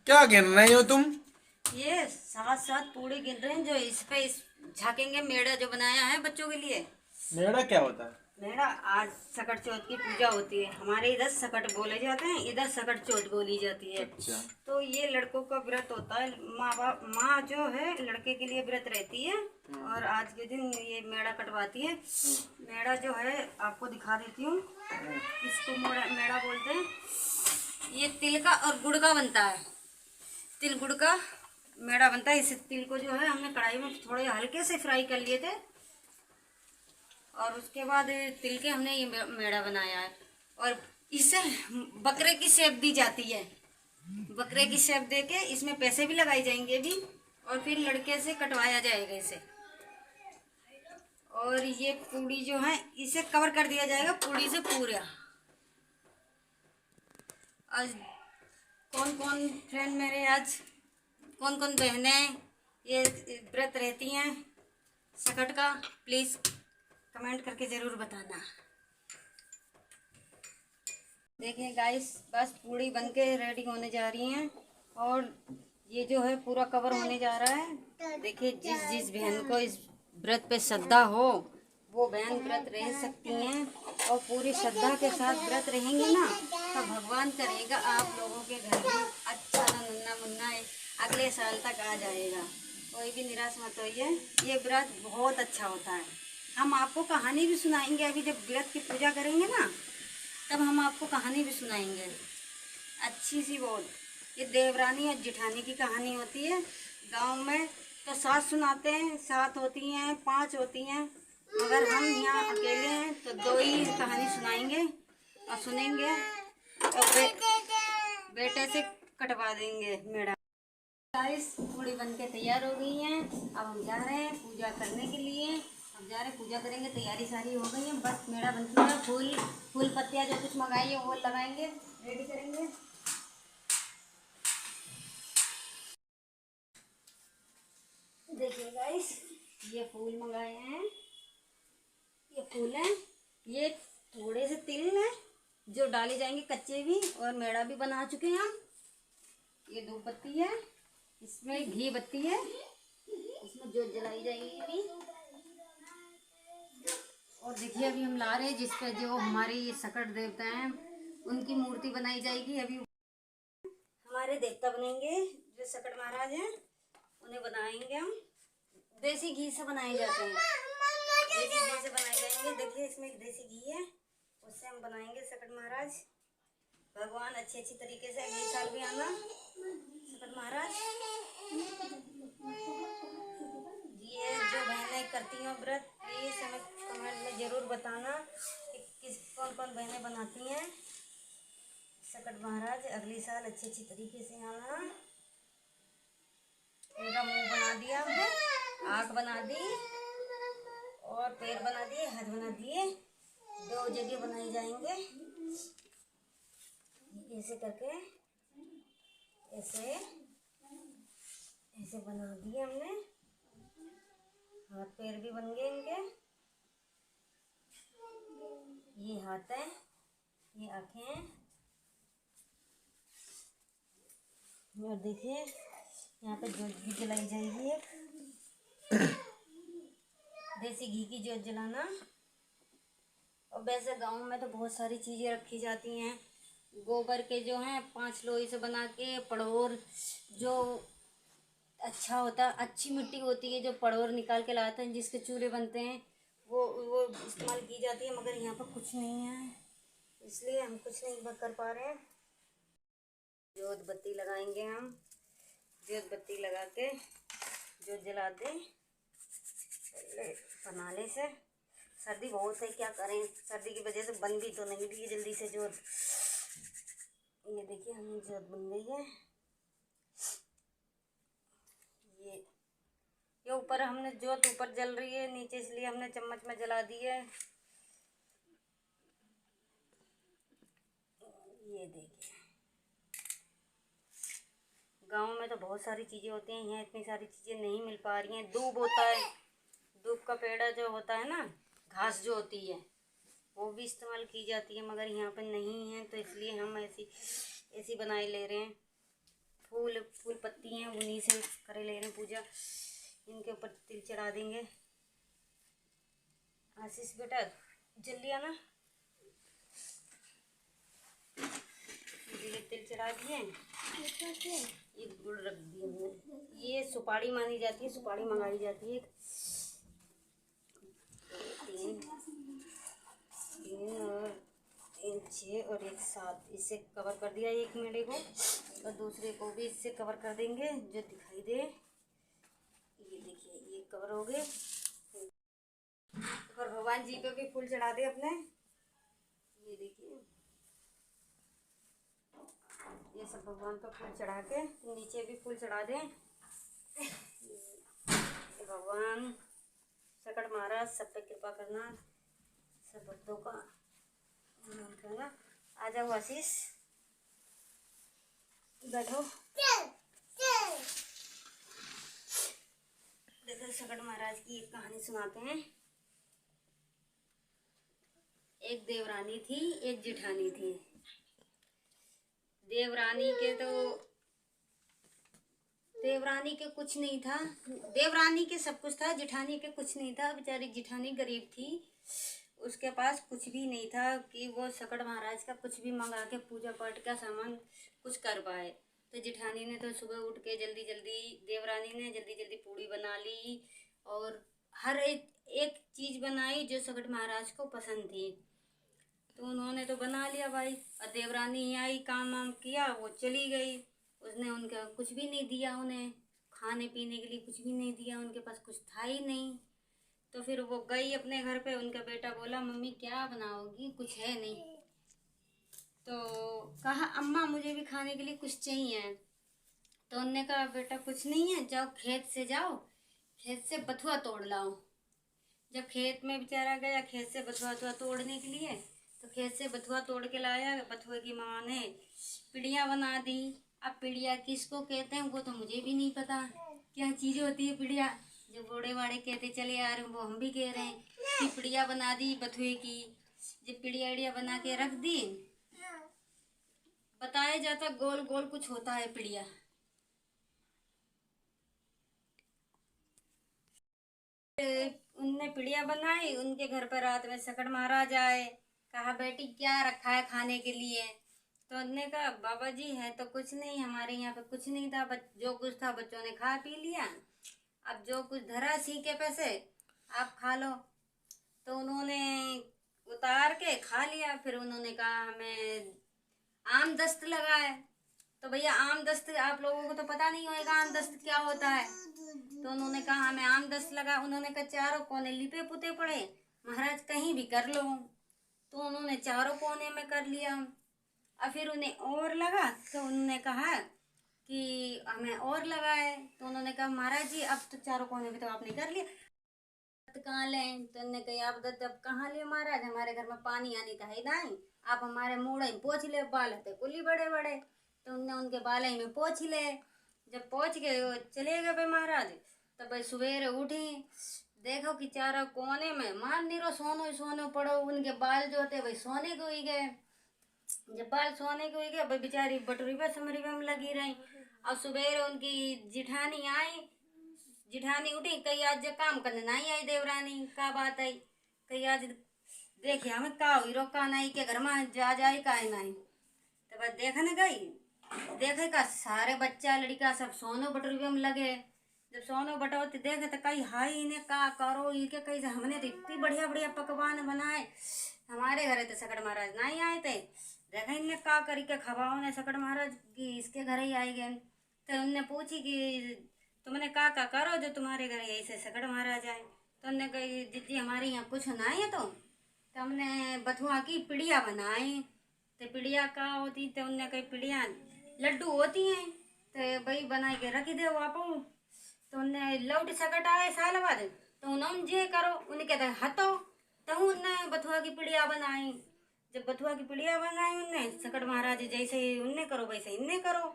क्या गिन रही हो तुम? ये 7 7 पूड़ी गिन रहे हैं जो इस पे इस झाकेंगे। मेढ़ा जो बनाया है बच्चों के लिए। मेरा क्या होता है? मेढ़ा आज सकट चौथ की पूजा होती है। हमारे इधर सकट बोले जाते हैं, इधर सकट चौथ बोली जाती है। अच्छा। तो ये लड़कों का व्रत होता है। माँ बाप माँ जो है लड़के के लिए व्रत रहती है और आज के दिन ये मेढ़ा कटवाती है। मेढ़ा जो है आपको दिखा देती हूँ। इसको मेढ़ा बोलते हैं। ये तिल का और गुड़ का बनता है। तिल गुड़ का मेढ़ा बनता है। इस तिल को जो है हमने कढ़ाई में थोड़े हल्के से फ्राई कर लिए थे और उसके बाद तिल के हमने ये मेढ़ा बनाया है। और इसे बकरे की शेप दी जाती है। बकरे की शेप दे के इसमें पैसे भी लगाए जाएंगे भी और फिर लड़के से कटवाया जाएगा इसे। और ये पूड़ी जो है इसे कवर कर दिया जाएगा पूड़ी से पूरा। आज कौन कौन फ्रेंड मेरे आज कौन कौन बहनें ये व्रत रहती हैं सकट का, प्लीज़ कमेंट करके ज़रूर बताना। देखिए गाइस, बस पूड़ी बनके रेडी होने जा रही हैं और ये जो है पूरा कवर होने जा रहा है। देखिए, जिस जिस बहन को इस व्रत पे श्रद्धा हो वो बहन व्रत रह सकती हैं और पूरी श्रद्धा के साथ व्रत रहेंगी ना तो भगवान करेगा आप लोगों के घर में अच्छा ना नन्ना मुन्ना अगले साल तक आ जाएगा। कोई भी निराश मत होइए, ये व्रत बहुत अच्छा होता है। हम आपको कहानी भी सुनाएंगे। अभी जब व्रत की पूजा करेंगे ना तब हम आपको कहानी भी सुनाएंगे अच्छी सी बहुत। ये देवरानी और जिठानी की कहानी होती है। गांव में तो 7 सुनाते हैं, 7 होती हैं, 5 होती हैं, मगर हम यहाँ अकेले हैं तो 2 ही कहानी सुनाएंगे और सुनेंगे और बेटे से कटवा देंगे मेरा। गाइस, पूड़ी बन के तैयार हो गई हैं। अब हम जा रहे हैं पूजा करने के लिए। अब जा रहे हैं पूजा करेंगे। तैयारी सारी हो गई है, बस मेरा बन चुका है। फूल फूल पत्तियाँ जो कुछ मंगाई है वो लगाएंगे, रेडी करेंगे। देखिए गाइस, ये फूल मंगाए हैं। ये फूल हैं। ये थोड़े से तिल हैं जो डाले जाएंगे कच्चे भी, और मेड़ा भी बना चुके हैं हम। ये 2 पत्ती है, इसमें घी बत्ती है, इसमें जोत जलाई जाएगी अभी। और देखिए अभी हम ला रहे हैं जिस पे जो हमारे ये सकट देवता हैं उनकी मूर्ति बनाई जाएगी। अभी हमारे देवता बनेंगे जो सकट महाराज हैं, उन्हें बनाएंगे हम। देसी घी से बनाए जाते हैं, देसी घी से बनाए जाएंगे। देखिए इसमें एक देसी घी है, उससे हम बनाएंगे सकट महाराज। भगवान अच्छी अच्छी तरीके से अगले साल भी आना सकट महाराज। ये जो बहनें करती हैं व्रत प्लीज़ हमें कमेंट में ज़रूर बताना कि किस कौन कौन बहनें बनाती हैं सकट महाराज। अगले साल अच्छी अच्छी तरीके से आना। मेरा मुंह बना दिया हमने, आँख बना दी और पैर बना दिए, हाथ बना दिए। 2 जगह बनाए जाएंगे ऐसे करके। ऐसे ऐसे बना दिए हमने। हाथ पैर भी बन गए इनके। ये हाथ है, ये आँखें हैं। और देखिए यहाँ पे जोत भी जलाई जाएगी एक देसी घी की जोत जलाना। और वैसे गांव में तो बहुत सारी चीज़ें रखी जाती हैं। गोबर के जो हैं 5 लोई से बना के पड़ोर, जो अच्छा होता अच्छी मिट्टी होती है जो पड़ोर निकाल के लाते हैं जिसके चूल्हे बनते हैं, वो इस्तेमाल की जाती है। मगर यहाँ पर कुछ नहीं है इसलिए हम कुछ नहीं कर पा रहे हैं। जोत बत्ती लगाएंगे हम। जोत बत्ती लगा के जोत जला दें पनाले से। सर्दी बहुत है, क्या करें, सर्दी की वजह से बन भी तो नहीं रही है जल्दी से जोत। ये देखिए हमें जोत बन गई है। ये ऊपर हमने जोत ऊपर जल रही है नीचे, इसलिए हमने चम्मच में जला दी है। ये देखिए गांव में तो बहुत सारी चीज़ें होती हैं, यहाँ इतनी सारी चीज़ें नहीं मिल पा रही हैं। दूब होता है, दूब का पेड़ा जो होता है ना, घास जो होती है वो भी इस्तेमाल की जाती है, मगर यहाँ पर नहीं है तो इसलिए हम ऐसी ऐसी बनाए ले रहे हैं। फूल फूल पत्ती हैं, उन्हीं से करे ले रहे हैं पूजा। इनके ऊपर तिल चढ़ा देंगे। आशीष बेटा जल्दी आना। ये तिल चढ़ा दिए, ये गुड़ रख दिए हमने। ये सुपारी मानी जाती है, सुपारी मंगाई जाती है। 3 और 3 6 और 1 7, इससे कवर कर दिया एक मेढे को, और दूसरे को भी इससे कवर कर देंगे जो दिखाई दे। ये देखिए ये कवर हो गए। और भगवान जी पे भी फूल चढ़ा दे अपने। ये देखिए ये सब भगवान पर फूल चढ़ा के नीचे भी फूल चढ़ा दें। भगवान सकट महाराज सब पे कृपा करना, सब भक्तों का करना। आ जाओ आशीष, बैठो। देखो सकट महाराज की एक कहानी सुनाते हैं। एक देवरानी थी, एक जेठानी थी। देवरानी के कुछ नहीं था, देवरानी के सब कुछ था, जेठानी के कुछ नहीं था। बेचारी जेठानी गरीब थी, उसके पास कुछ भी नहीं था कि वो सकट महाराज का कुछ भी मंगा के पूजा पाठ का सामान कुछ कर पाए। तो जेठानी ने तो सुबह उठ के जल्दी जल्दी पूड़ी बना ली और हर एक चीज़ बनाई जो सकट महाराज को पसंद थी। तो उन्होंने तो बना लिया भाई, और देवरानी आई, काम वाम किया, वो चली गई। उसने उनका कुछ भी नहीं दिया, उन्हें खाने पीने के लिए कुछ भी नहीं दिया, उनके पास कुछ था ही नहीं। तो फिर वो गई अपने घर पे। उनका बेटा बोला मम्मी क्या बनाओगी, कुछ है नहीं। तो कहा अम्मा मुझे भी खाने के लिए कुछ चाहिए। तो उन्होंने कहा बेटा कुछ नहीं है, जाओ खेत से जाओ, खेत से बथुआ तोड़ लाओ। जब खेत में बेचारा गया खेत से बथुआ तोड़ने के लिए, तो खेत से बथुआ तोड़ के लाया। बथुए की माँ ने पिड़ियाँ बना दी। अब पिड़िया किसको कहते हैं वो तो मुझे भी नहीं पता क्या चीज़ होती है पिड़िया। जो बूढ़े बाड़े कहते चले यार वो हम भी कह रहे हैं कि पिड़िया बना दी बथुए की। जब पिड़िया बना के रख दी, बताया जाता गोल गोल कुछ होता है पिड़िया। उनने पिड़िया बनाई। उनके घर पर रात में सकट महाराज आए। कहा बेटी क्या रखा है खाने के लिए। तो उनने कहा बाबा जी है तो कुछ नहीं, हमारे यहाँ पे कुछ नहीं था, जो कुछ था बच्चों ने खा पी लिया, अब जो कुछ धरा सीखे पैसे आप खा लो। तो उन्होंने उतार के खा लिया। फिर उन्होंने कहा हमें आम दस्त लगा है। तो भैया आम दस्त आप लोगों को तो पता नहीं होगा आम दस्त क्या होता है। तो उन्होंने कहा हमें आम दस्त लगा। उन्होंने कहा चारों कोने लिपे पुते पड़े, महाराज कहीं भी कर लो। तो उन्होंने चारों कोने में कर लिया। और फिर उन्हें और लगा तो उन्होंने कहा कि हमें और लगा है। तो उन्होंने कहा महाराज जी अब तो चारों कोने में तो आपने कर लिया, कहाँ लें। तो उन्होंने कहा आप दत्त अब कहाँ ले महाराज, हमारे घर में पानी आने का है नहीं, आप हमारे मुँह पोछ ले, बाल थे कुली बड़े बड़े। तो उनने उनके बाल में पोछ ले। जब पहुँच गए वो चले गए भाई महाराज। तब भाई सवेरे उठी, देखो कि चारों कोने में मान नीरो सोनो सोनो पड़ो। उनके बाल जो थे भाई सोने को ही गए। जब बाल सोने को ही गए भाई बेचारी बटोरी पे समरी में लगी रही। और सवेरे उनकी जिठानी आई, जिठानी उठी, कही आज जो काम करने नहीं आई देवरानी, का बात आई, कही आज देखिए हमें का हुई रोका नहीं के घर में जा जाए का नहीं। तो बस देखने गई, देखे का सारे बच्चा लड़का सब सोनो बटोरी में लगे। जब सोनो बटोरते देखे तो कही हाई इन्हें का करो इनके, कही हमने तो इतनी बढ़िया बढ़िया पकवान बनाए, हमारे घरे तो सकट महाराज नहीं आए थे, देखा इनने का करी के खवाओ ने सकट महाराज की इसके घर ही आए गए। तो उनने पूछी कि तुमने का करो जो तुम्हारे घर ऐसे सकट महाराज आए। तो उनने कही दीदी हमारे यहाँ कुछ ना है। तो हमने बथुआ की पिड़िया बनाई। तो पिड़िया का होती, तो उनने कही पिड़िया लड्डू होती हैं तो भाई बना के रख दे आप। तो उन्हें लौट सकट आए साल बाद। तो उन्होंने जे करो उन्हें कहते हतो। तो उनने बथुआ की पिड़िया बनाई। जब बथुआ की पिड़िया बनाई उनने सकट महाराज जैसे उनने करो वैसे इनने करो।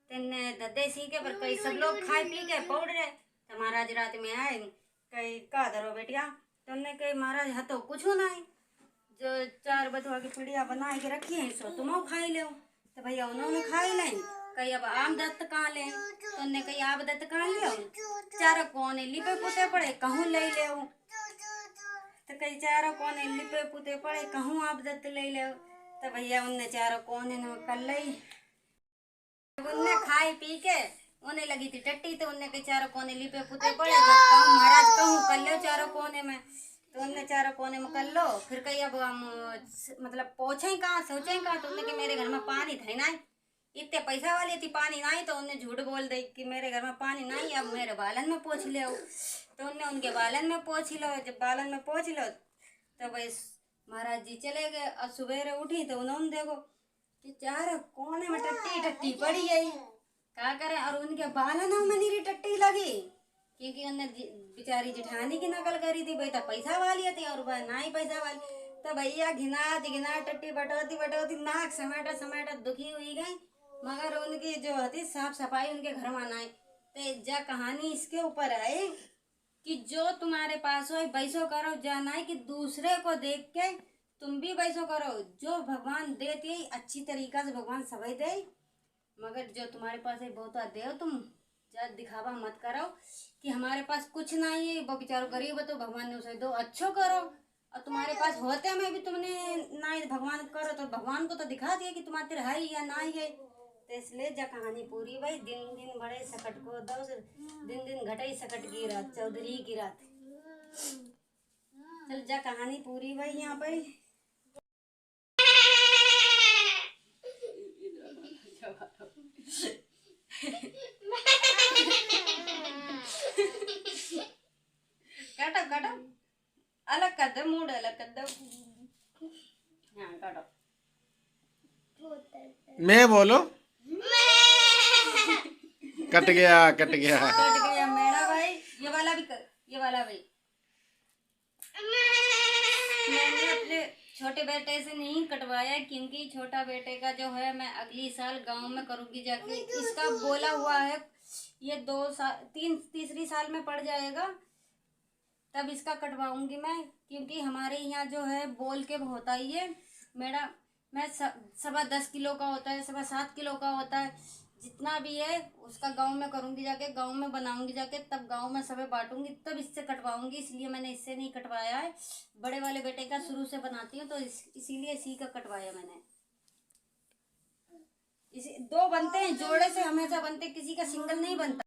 तो इनने दद्दे सीखे पर कई सब लोग खाए पी के पौड़ रहे। तो महाराज रात में आए, कई का धरो बेटिया। तो उनने कही महाराज हतो कुछ नहीं, जो 4 बथुआ की पिड़िया बना के रखी है सो तुम खाई लो। तो भैया उन्होंने खाई लें, कही अब आम दत्त कहाँ ले, तो उनने कही आप दत्त कहाँ ले, चारों कोने लिपे पुते पड़े कहूँ ले ले, तो कई चारों कोने लिपे पुते पड़े कहूँ आप दत्त ले ले। तो भैया उनने चारों कोने न कर ली। उनने खाई पी के उन्हें लगी थी टट्टी, तो उनने कई चारों कोने लिपे पुते पड़े, जब कहूँ महाराज कहूँ कर लो चारों कोने में, तो उनने चारों कोने में कर लो। फिर कही अब हम मतलब पहुंचे कहाँ, सोचे कहाँ, तो उनने कि मेरे घर में पानी था ना, इतने पैसा वाली थी पानी नहीं, तो उनने झूठ बोल दी कि मेरे घर में पानी नहीं, अब मेरे बालन में पोंछ ले। तो उनने उनके बालन में पोंछ लो। जब बालन में पोंछ लो तो भाई महाराज जी चले गए। और सुबह उठी तो उन्होंने देखो कि चार कोने में टट्टी टट्टी पड़ी गई, क्या करें। और उनके बालनों में नीरी टट्टी लगी, क्योंकि उनने बेचारी जेठानी की नकल करी थी, भाई तो पैसा वाली थी और वह ना ही पैसा वाली। तो भैया घिना टट्टी बटोती नाक समेटा समेटा दुखी हुई गई, मगर उनकी जो होती साफ सफाई उनके घर में ना आई। तो जा कहानी इसके ऊपर है कि जो तुम्हारे पास हो वैसो करो, जाना है कि दूसरे को देख के तुम भी वैसो करो। जो भगवान देते ही अच्छी तरीका से भगवान सभी दे, मगर जो तुम्हारे पास है बहुत दे, तुम जा दिखावा मत करो कि हमारे पास कुछ नहीं है, वो बेचारो गरीब है तो भगवान ने उसे दो, अच्छो करो। और तुम्हारे पास होते में भी तुमने ना भगवान करो, तो भगवान को तो दिखा दिया कि तुम्हारे है या ना है। तो इसलिए जा कहानी पूरी भाई। दिन दिन बड़े सकट को दो, दिन दिन घटे सकट की रात, चौधरी की रात। चल जा कहानी पूरी भाई यहाँ पर। काटो काटो, अलग कर दो, मूड अलग कर दो। हाँ काटो। मैं बोलो। कट गया कट गया मेरा भाई। ये वाला भी कर, ये वाला भाई। मैंने अपने छोटे बेटे से नहीं कटवाया, क्योंकि छोटा बेटे का जो है मैं अगली साल गांव में करूंगी जाके। इसका बोला हुआ है ये 2 साल तीसरी साल में पड़ जाएगा, तब इसका कटवाऊंगी मैं। क्योंकि हमारे यहाँ जो है बोल के होता ही है मेरा, मैं 10.25 किलो का होता है, 7.25 किलो का होता है, जितना भी है उसका गांव में करूंगी जाके, गांव में बनाऊंगी जाके, तब गांव में सबे बांटूंगी, तब इससे कटवाऊंगी। इसलिए मैंने इससे नहीं कटवाया है। बड़े वाले बेटे का शुरू से बनाती हूँ, तो इसीलिए इसी का कटवाया मैंने। इसी 2 बनते हैं जोड़े से, हमेशा बनते, किसी का सिंगल नहीं बनता।